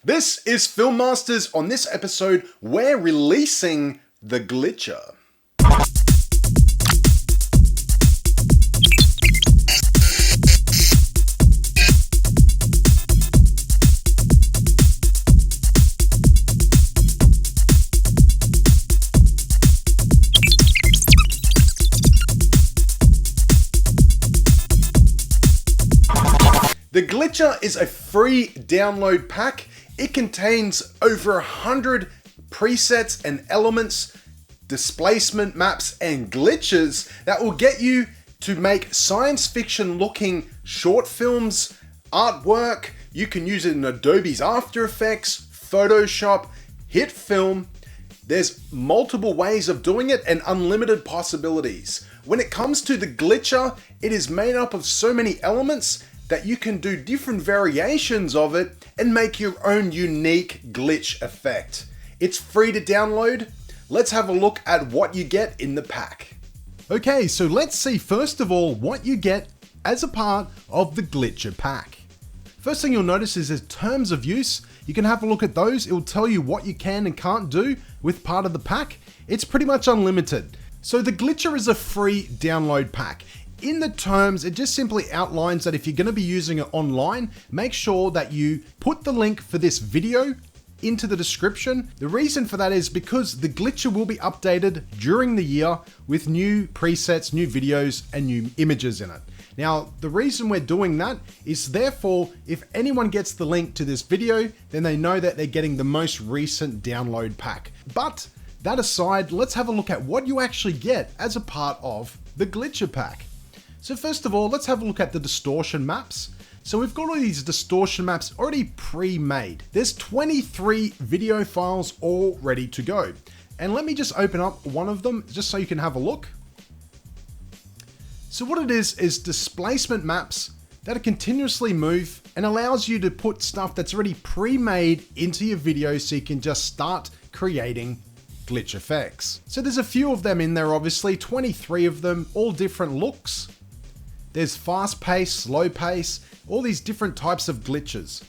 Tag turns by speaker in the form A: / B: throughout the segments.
A: This is Film Masters. On this episode, we're releasing the Glitcher. The Glitcher is a free download pack. It contains over 100 presets and elements, displacement maps, and glitches that will get you to make science fiction looking short films, artwork. You can use it in Adobe's After Effects, Photoshop, hit film. There's multiple ways of doing it and unlimited possibilities. When it comes to the Glitcher, it is made up of so many elements that you can do different variations of it and make your own unique glitch effect. It's free to download. Let's have a look at what you get in the pack. Okay, so let's see first of all what you get as a part of the Glitcher pack. First thing you'll notice is there's terms of use. You can have a look at those. It will tell you what you can and can't do with part of the pack. It's pretty much unlimited. So the Glitcher is a free download pack. In the terms, it just simply outlines that if you're going to be using it online, make sure that you put the link for this video into the description. The reason for that is because the Glitcher will be updated during the year with new presets, new videos, and new images in it. Now, the reason we're doing that is therefore, if anyone gets the link to this video, then they know that they're getting the most recent download pack. But that aside, let's have a look at what you actually get as a part of the Glitcher pack. So first of all, let's have a look at the distortion maps. So we've got all these distortion maps already pre-made. There's 23 video files all ready to go. And let me just open up one of them just so you can have a look. So what it is displacement maps that continuously move and allows you to put stuff that's already pre-made into your video so you can just start creating glitch effects. So there's a few of them in there, obviously, 23 of them, all different looks. There's fast pace, slow pace, all these different types of glitches.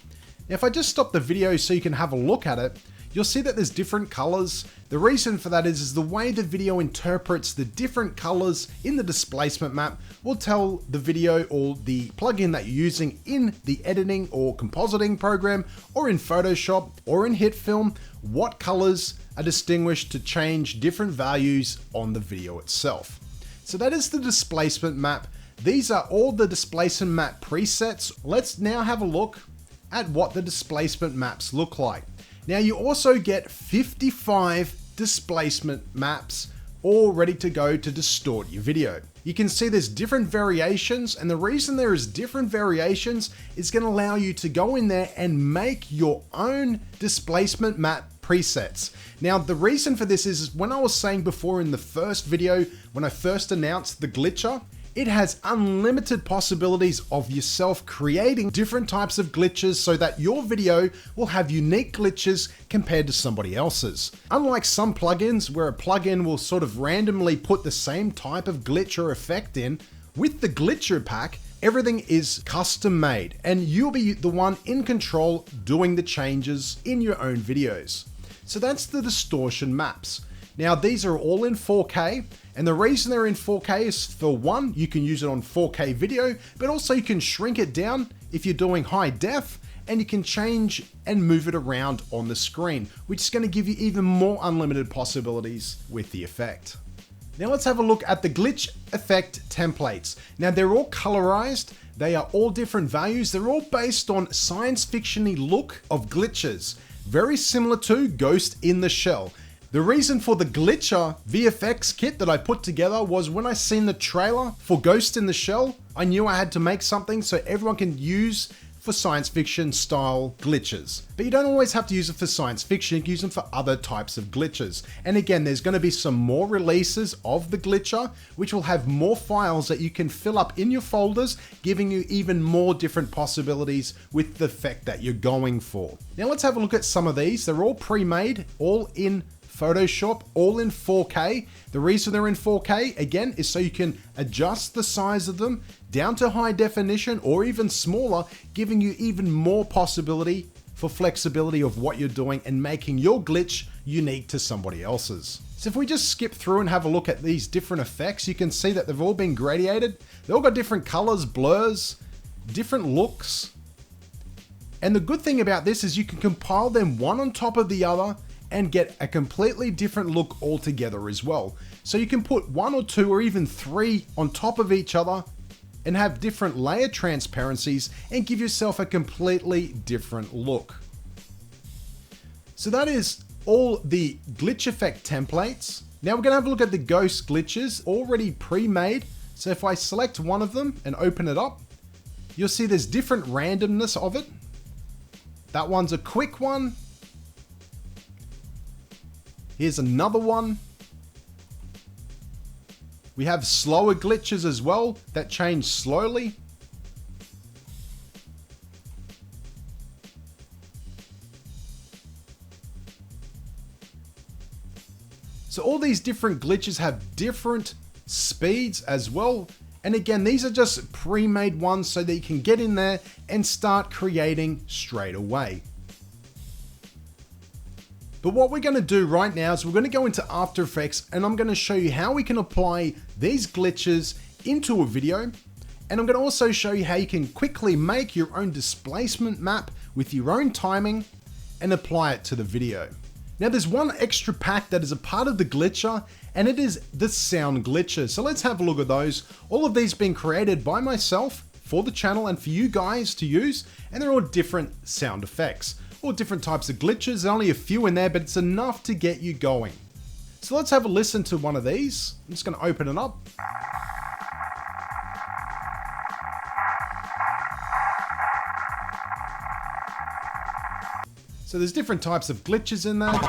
A: Now, if I just stop the video so you can have a look at it, you'll see that there's different colors. The reason for that is the way the video interprets the different colors in the displacement map will tell the video or the plugin that you're using in the editing or compositing program or in Photoshop or in hit film, what colors are distinguished to change different values on the video itself. So that is the displacement map. These are all the displacement map presets. Let's now have a look at what the displacement maps look like. Now you also get 55 displacement maps all ready to go to distort your video. You can see there's different variations, and the reason there is different variations is going to allow you to go in there and make your own displacement map presets. Now, the reason for this is when I was saying before in the first video, when I first announced the Glitcher, it has unlimited possibilities of yourself creating different types of glitches so that your video will have unique glitches compared to somebody else's. Unlike some plugins where a plugin will sort of randomly put the same type of glitch or effect in, with the Glitcher pack, everything is custom made and you'll be the one in control doing the changes in your own videos. So that's the distortion maps. Now these are all in 4K, and the reason they're in 4K is for one, you can use it on 4K video, but also you can shrink it down if you're doing high def, and you can change and move it around on the screen, which is going to give you even more unlimited possibilities with the effect. Now let's have a look at the glitch effect templates. Now they're all colorized, they are all different values, they're all based on science fiction-y look of glitches, very similar to Ghost in the Shell. The reason for the Glitcher VFX kit that I put together was when I seen the trailer for Ghost in the Shell, I knew I had to make something so everyone can use for science fiction style glitches. But you don't always have to use it for science fiction, you can use them for other types of glitches. And again, there's going to be some more releases of the Glitcher, which will have more files that you can fill up in your folders, giving you even more different possibilities with the effect that you're going for. Now let's have a look at some of these. They're all pre-made, all in Photoshop, all in 4K. The reason they're in 4K, again, is so you can adjust the size of them down to high definition or even smaller, giving you even more possibility for flexibility of what you're doing and making your glitch unique to somebody else's. So if we just skip through and have a look at these different effects, you can see that they've all been gradiated. They've all got different colors, blurs, different looks. And the good thing about this is you can compile them one on top of the other and get a completely different look altogether as well. So you can put 1 or 2 or even 3 on top of each other and have different layer transparencies and give yourself a completely different look. So that is all the glitch effect templates. Now we're gonna have a look at the ghost glitches already pre-made. So if I select one of them and open it up, you'll see there's different randomness of it. That one's a quick one. Here's another one. We have slower glitches as well that change slowly. So all these different glitches have different speeds as well. And again, these are just pre-made ones so that you can get in there and start creating straight away. But what we're going to do right now is we're going to go into After Effects and I'm going to show you how we can apply these glitches into a video. And I'm going to also show you how you can quickly make your own displacement map with your own timing and apply it to the video. Now there's one extra pack that is a part of the glitcher and it is the sound glitcher. So let's have a look at those. All of these being created by myself for the channel and for you guys to use, and they're all different sound effects. All different types of glitches, there's only a few in there, but it's enough to get you going. So let's have a listen to one of these. I'm just gonna open it up. So there's different types of glitches in there.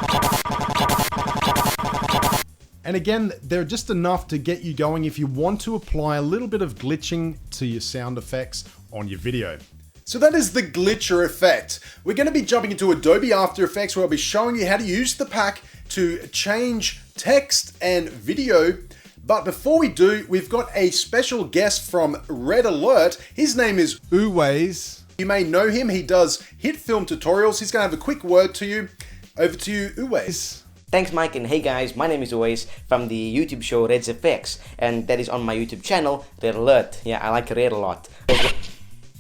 A: And again, they're just enough to get you going if you want to apply a little bit of glitching to your sound effects on your video. So that is the glitcher effect. We're going to be jumping into Adobe After Effects where I'll be showing you how to use the pack to change text and video. But before we do, we've got a special guest from Red Alert. His name is Uways. You may know him. He does hit film tutorials. He's going to have a quick word to you. Over to you, Uways.
B: Thanks, Mike, and hey guys, my name is Uways from the YouTube show Red's Effects, and that is on my YouTube channel, Red Alert. Yeah, I like Red a lot.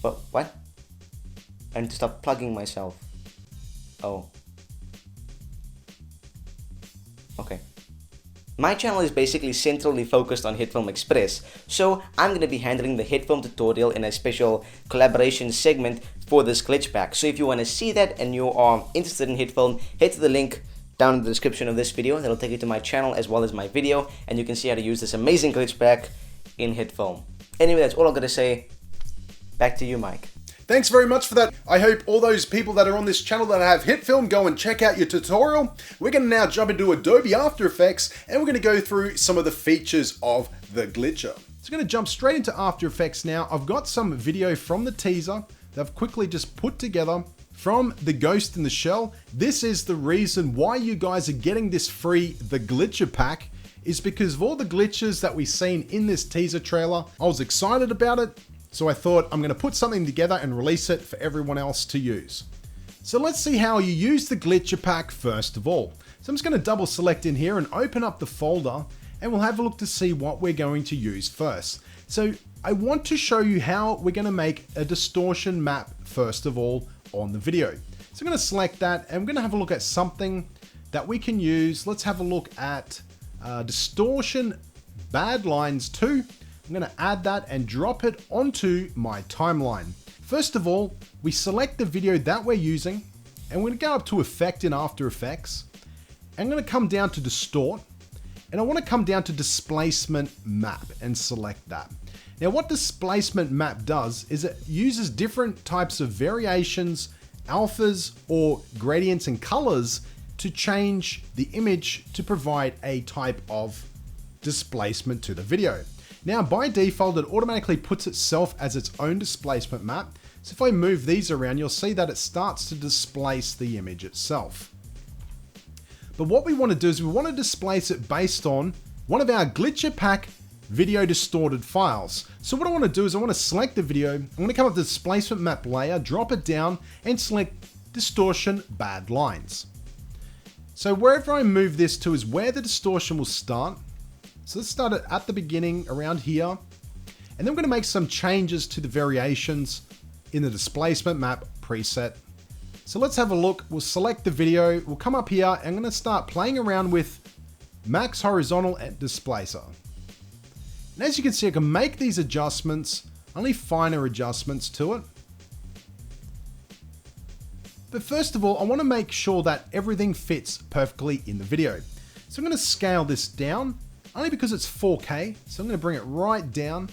B: What? I need to stop plugging myself. Oh. Okay. My channel is basically centrally focused on HitFilm Express, so I'm going to be handling the HitFilm tutorial in a special collaboration segment for this glitch pack. So if you want to see that and you are interested in HitFilm, head to the link down in the description of this video. That'll take you to my channel as well as my video, and you can see how to use this amazing glitch pack in HitFilm. Anyway, that's all I'm going to say. Back to you, Mike.
A: Thanks very much for that. I hope all those people that are on this channel that have HitFilm go and check out your tutorial. We're going to now jump into Adobe After Effects and we're going to go through some of the features of the glitcher. So I'm going to jump straight into After Effects now. I've got some video from the teaser that I've quickly just put together from the Ghost in the Shell. This is the reason why you guys are getting this free The Glitcher Pack, is because of all the glitches that we've seen in this teaser trailer. I was excited about it. So I thought I'm going to put something together and release it for everyone else to use. So let's see how you use the glitcher pack first of all. So I'm just going to double select in here and open up the folder and we'll have a look to see what we're going to use first. So I want to show you how we're going to make a distortion map first of all on the video. So I'm going to select that and I'm going to have a look at something that we can use. Let's have a look at distortion bad lines 2. I'm going to add that and drop it onto my timeline. First of all, we select the video that we're using and we're going to go up to Effect in After Effects. I'm going to come down to Distort and I want to come down to Displacement Map and select that. Now what Displacement Map does is it uses different types of variations, alphas or gradients and colors to change the image to provide a type of displacement to the video. Now by default, it automatically puts itself as its own displacement map. So if I move these around, you'll see that it starts to displace the image itself. But what we want to do is we want to displace it based on one of our glitcher pack video distorted files. So what I want to do is I want to select the video. I'm going to come up to the displacement map layer, drop it down and select distortion, bad lines. So wherever I move this to is where the distortion will start. So let's start it at the beginning around here. And then we're going to make some changes to the variations in the displacement map preset. So let's have a look. We'll select the video. We'll come up here. I'm going to start playing around with max horizontal and displacer. And as you can see, I can make these adjustments, only finer adjustments to it. But first of all, I want to make sure that everything fits perfectly in the video. So I'm going to scale this down, only because it's 4K. So I'm going to bring it right down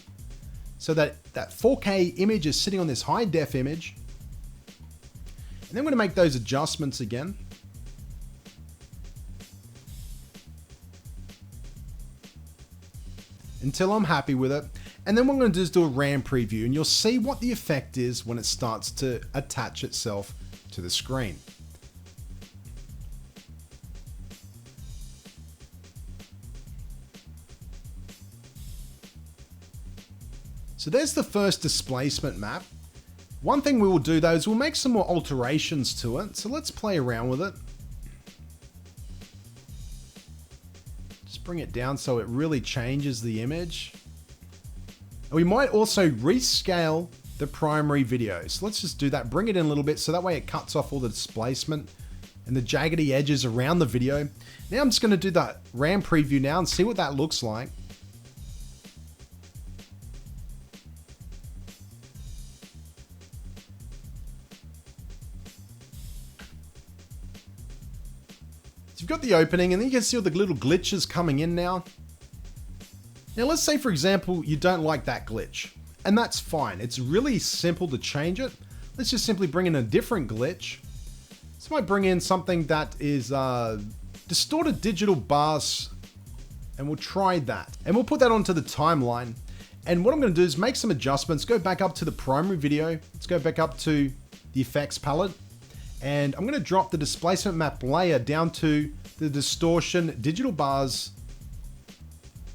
A: so that that 4K image is sitting on this high def image. And then I'm going to make those adjustments again. Until I'm happy with it. And then what I'm going to do is do a RAM preview, and you'll see what the effect is when it starts to attach itself to the screen. So there's the first displacement map. One thing we will do though is we'll make some more alterations to it. So let's play around with it. Just bring it down so it really changes the image. And we might also rescale the primary video. So let's just do that. Bring it in a little bit so that way it cuts off all the displacement and the jaggedy edges around the video. Now I'm just going to do that RAM preview now and see what that looks like. So you've got the opening, and then you can see all the little glitches coming in now. Now let's say, for example, you don't like that glitch, and that's fine. It's really simple to change it. Let's just simply bring in a different glitch. So I might bring in something that is distorted digital bars, and we'll try that. And we'll put that onto the timeline. And what I'm going to do is make some adjustments, go back up to the primary video. Let's go back up to the effects palette. And I'm going to drop the displacement map layer down to the distortion digital bars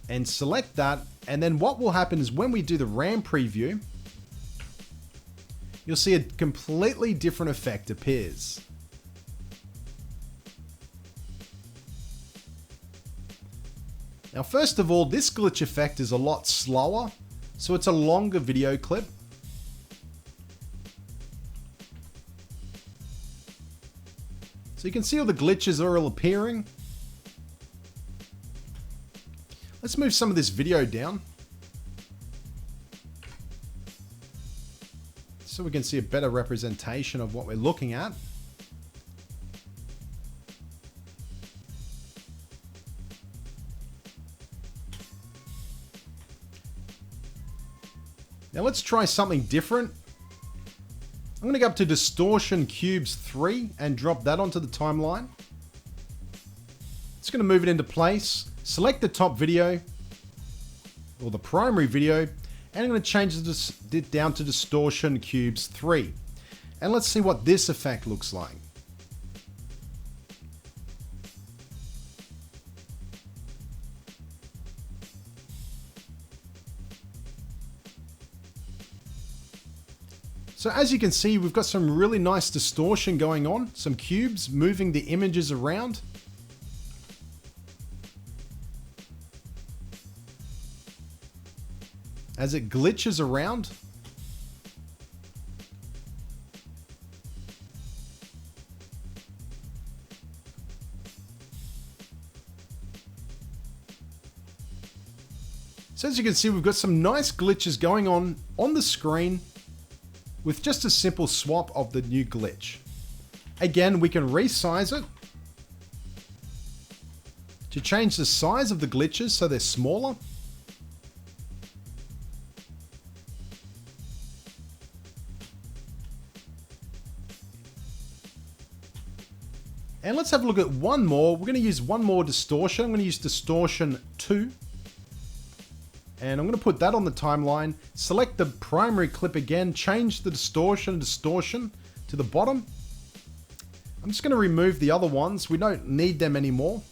A: and select that. And then what will happen is when we do the RAM preview, you'll see a completely different effect appears. Now, first of all, this glitch effect is a lot slower, so it's a longer video clip. So you can see all the glitches are all appearing. Let's move some of this video down so we can see a better representation of what we're looking at. Now let's try something different. I'm going to go up to Distortion Cubes 3 and drop that onto the timeline. It's going to move it into place. Select the top video, or the primary video, and I'm going to change it down to Distortion Cubes 3. And let's see what this effect looks like. So as you can see, we've got some really nice distortion going on, some cubes moving the images around. As it glitches around. So as you can see, we've got some nice glitches going on the screen, with just a simple swap of the new glitch. Again, we can resize it to change the size of the glitches so they're smaller. And let's have a look at one more. We're going to use one more distortion. I'm going to use Distortion 2. And I'm going to put that on the timeline. Select the primary clip again. Change the distortion to the bottom. I'm just going to remove the other ones. We don't need them anymore.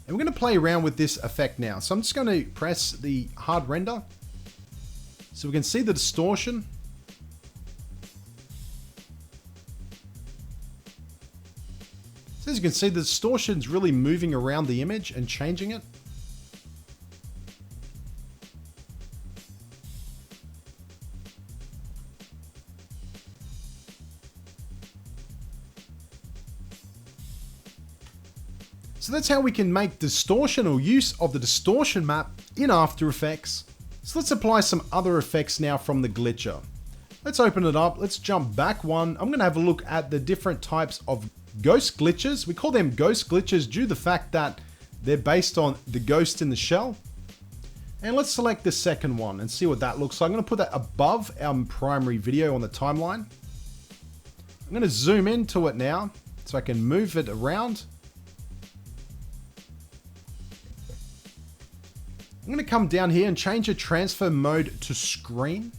A: And we're going to play around with this effect now. So I'm just going to press the hard render so we can see the distortion. So as you can see, the distortion's really moving around the image and changing it. So that's how we can make distortion or use of the distortion map in After Effects. So let's apply some other effects now from the glitcher. Let's open it up. Let's jump back one. I'm going to have a look at the different types of ghost glitches. We call them ghost glitches due to the fact that they're based on the ghost in the shell. And let's select the second one and see what that looks like. I'm going to put that above our primary video on the timeline. I'm going to zoom into it now so I can move it around. I'm going to come down here and change the transfer mode to screen.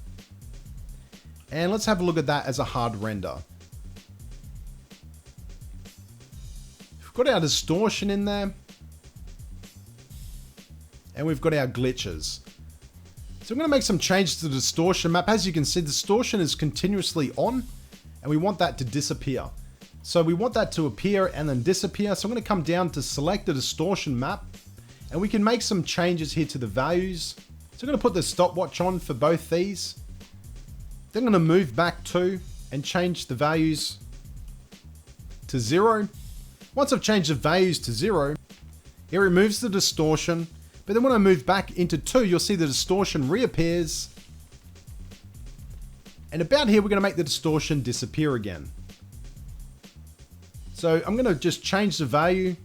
A: And let's have a look at that as a hard render. We've got our distortion in there. And we've got our glitches. So I'm going to make some changes to the distortion map. As you can see, distortion is continuously on. And we want that to disappear. So we want that to appear and then disappear. So I'm going to come down to select the distortion map. And we can make some changes here to the values. So I'm going to put the stopwatch on for both these. Then I'm going to move back 2 and change the values to 0. Once I've changed the values to 0, it removes the distortion. But then when I move back into 2, you'll see the distortion reappears. And about here, we're going to make the distortion disappear again. So I'm going to just change the value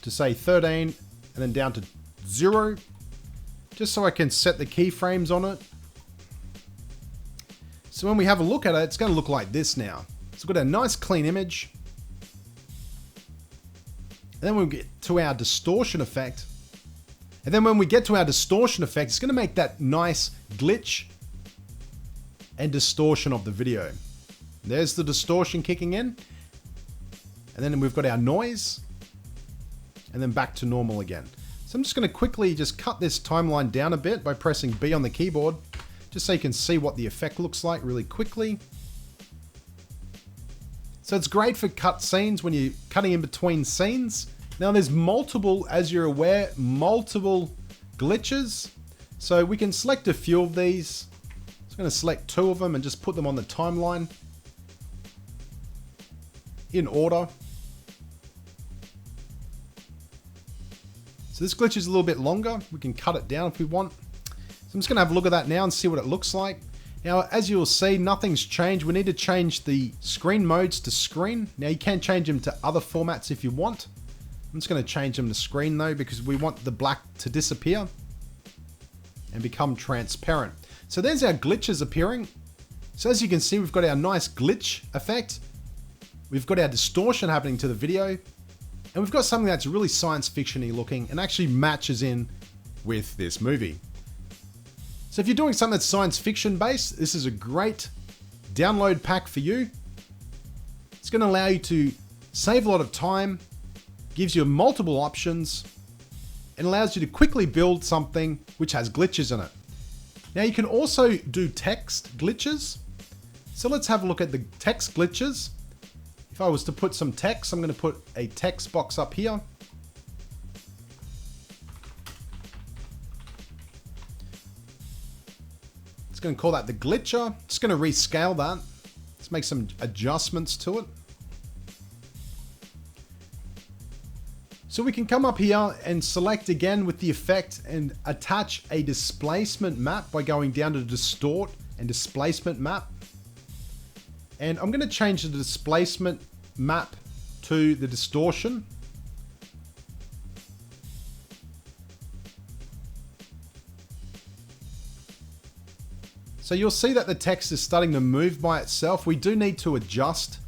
A: to say 13. And then down to 0, just so I can set the keyframes on it. So when we have a look at it, it's going to look like this now. So we've got a nice clean image. And then we'll get to our distortion effect. And then when we get to our distortion effect, it's going to make that nice glitch and distortion of the video. There's the distortion kicking in. And then we've got our noise. And then back to normal again. So I'm just going to quickly just cut this timeline down a bit by pressing B on the keyboard, just so you can see what the effect looks like really quickly. So it's great for cut scenes when you're cutting in between scenes. Now there's multiple, as you're aware, multiple glitches. So we can select a few of these. I'm just going to select 2 of them and just put them on the timeline in order. So this glitch is a little bit longer. We can cut it down if we want. So I'm just going to have a look at that now and see what it looks like. Now, as you'll see, nothing's changed. We need to change the screen modes to screen. Now, you can change them to other formats if you want. I'm just going to change them to screen though, because we want the black to disappear and become transparent. So there's our glitches appearing. So as you can see, we've got our nice glitch effect. We've got our distortion happening to the video. And we've got something that's really science fiction-y looking and actually matches in with this movie. So if you're doing something that's science fiction based, this is a great download pack for you. It's going to allow you to save a lot of time, gives you multiple options, and allows you to quickly build something which has glitches in it. Now you can also do text glitches. So let's have a look at the text glitches. If I was to put some text, I'm going to put a text box up here. It's going to call that the glitcher. Just going to rescale that. Let's make some adjustments to it. So we can come up here and select again with the effect and attach a displacement map by going down to distort and displacement map. And I'm going to change the displacement map to the distortion. So you'll see that the text is starting to move by itself. We do need to adjust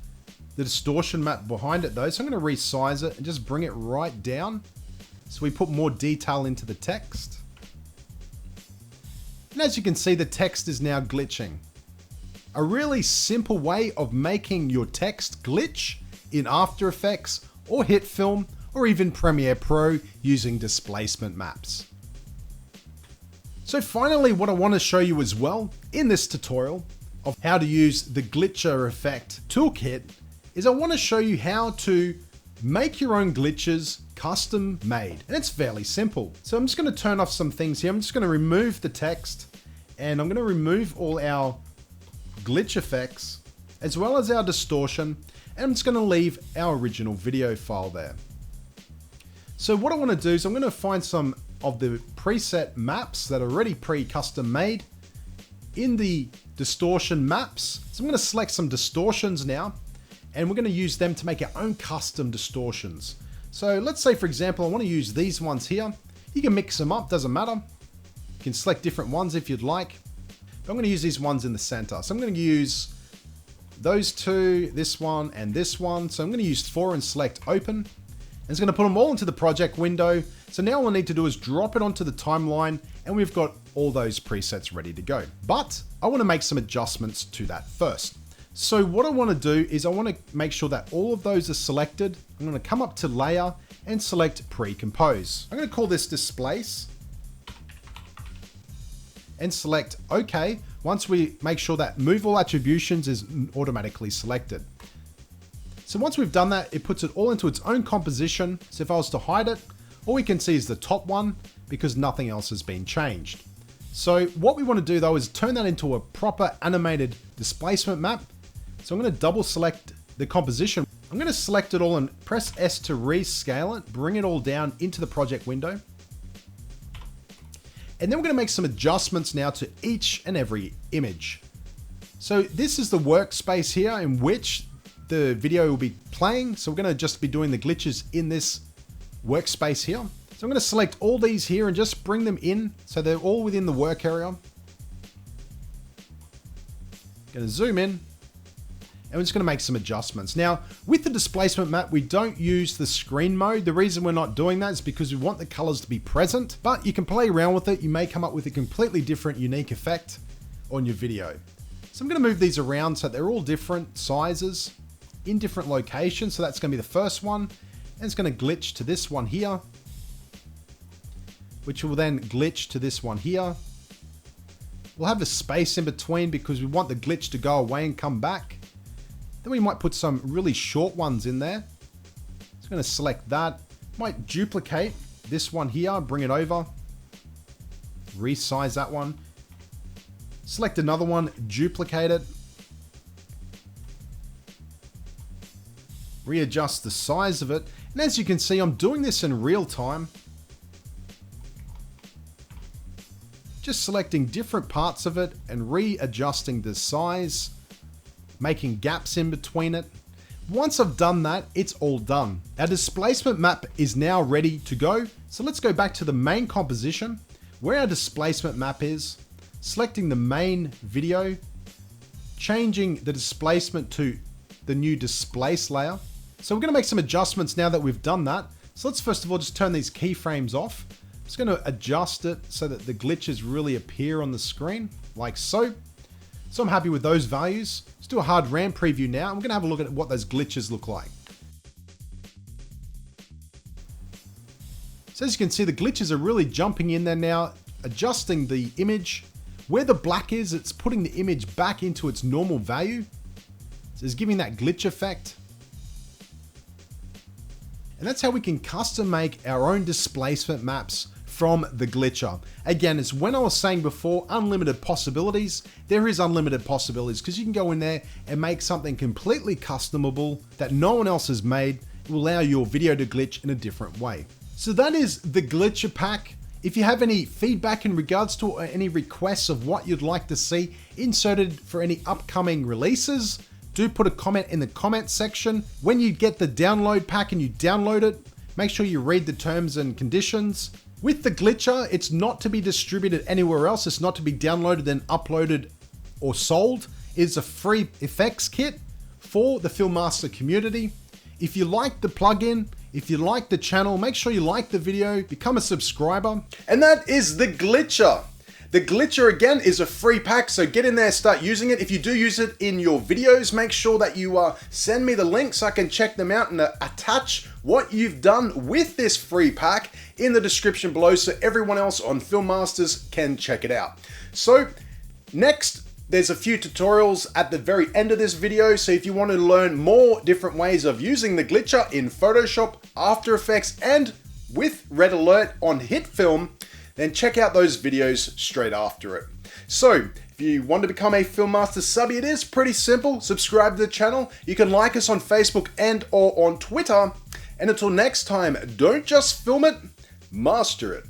A: the distortion map behind it though. So I'm going to resize it and just bring it right down so we put more detail into the text. And as you can see, the text is now glitching. A really simple way of making your text glitch in After Effects or HitFilm or even Premiere Pro using displacement maps. So finally, what I want to show you as well in this tutorial of how to use the glitcher effect toolkit is I want to show you how to make your own glitches custom made. And it's fairly simple. So I'm just going to turn off some things here. I'm just going to remove the text and I'm going to remove all our glitch effects as well as our distortion. And I'm just going to leave our original video file there. So what I want to do is I'm going to find some of the preset maps that are already pre-custom made in the distortion maps. So I'm going to select some distortions now, and we're going to use them to make our own custom distortions. So let's say, for example, I want to use these ones here. You can mix them up, doesn't matter. You can select different ones if you'd like. But I'm going to use these ones in the center. So I'm going to use those two, this one, and this one. So I'm going to use 4 and select open. And it's going to put them all into the project window. So now all I need to do is drop it onto the timeline and we've got all those presets ready to go. But I want to make some adjustments to that first. So what I want to do is I want to make sure that all of those are selected. I'm going to come up to layer and select pre-compose. I'm going to call this displace and select OK once we make sure that move all attributions is automatically selected. So once we've done that, it puts it all into its own composition. So if I was to hide it, all we can see is the top one because nothing else has been changed. So what we want to do though is turn that into a proper animated displacement map. So I'm going to double select the composition. I'm going to select it all and press S to rescale it, bring it all down into the project window. And then we're going to make some adjustments now to each and every image. So this is the workspace here in which the video will be playing. So we're going to just be doing the glitches in this workspace here. So I'm going to select all these here and just bring them in so they're all within the work area. I'm going to zoom in and we're just going to make some adjustments. Now with the displacement map, we don't use the screen mode. The reason we're not doing that is because we want the colors to be present, but you can play around with it. You may come up with a completely different unique effect on your video. So I'm going to move these around so they're all different sizes in different locations. So that's going to be the first one, and it's going to glitch to this one here, which will then glitch to this one here. We'll have a space in between because we want the glitch to go away and come back. Then we might put some really short ones in there. It's going to select that. Might duplicate this one here, bring it over, resize that one. Select another one, duplicate it. Readjust the size of it. And as you can see, I'm doing this in real time. Just selecting different parts of it and readjusting the size, making gaps in between it. Once I've done that, it's all done. Our displacement map is now ready to go. So let's go back to the main composition where our displacement map is, selecting the main video, changing the displacement to the new displace layer. So we're going to make some adjustments now that we've done that. So let's first of all just turn these keyframes off. I'm just going to adjust it so that the glitches really appear on the screen, like so. So I'm happy with those values. Let's do a hard RAM preview now. I'm going to have a look at what those glitches look like. So as you can see, the glitches are really jumping in there now, adjusting the image. Where the black is, it's putting the image back into its normal value. So it's giving that glitch effect. And that's how we can custom make our own displacement maps from the glitcher. Again, it's when I was saying before, unlimited possibilities. There is unlimited possibilities because you can go in there and make something completely customable that no one else has made. It will allow your video to glitch in a different way. So that is the glitcher pack. If you have any feedback in regards to any requests of what you'd like to see inserted for any upcoming releases, do put a comment in the comment section. When you get the download pack and you download it, make sure you read the terms and conditions. With the glitcher, it's not to be distributed anywhere else. It's not to be downloaded and uploaded or sold. It's a free effects kit for the Filmmaster community. If you like the plugin, if you like the channel, make sure you like the video, become a subscriber. And that is the glitcher. The glitcher again is a free pack, so get in there, start using it. If you do use it in your videos, make sure that you send me the link so I can check them out and attach what you've done with this free pack in the description below so everyone else on Filmmasters can check it out. So next There's a few tutorials at the very end of this video, so if you want to learn more different ways of using the glitcher in Photoshop, After Effects, and with Red Alert on HitFilm, then check out those videos straight after it. So, if you want to become a Film Master subby, it is pretty simple. Subscribe to the channel. You can like us on Facebook and or on Twitter. And until next time, don't just film it, master it.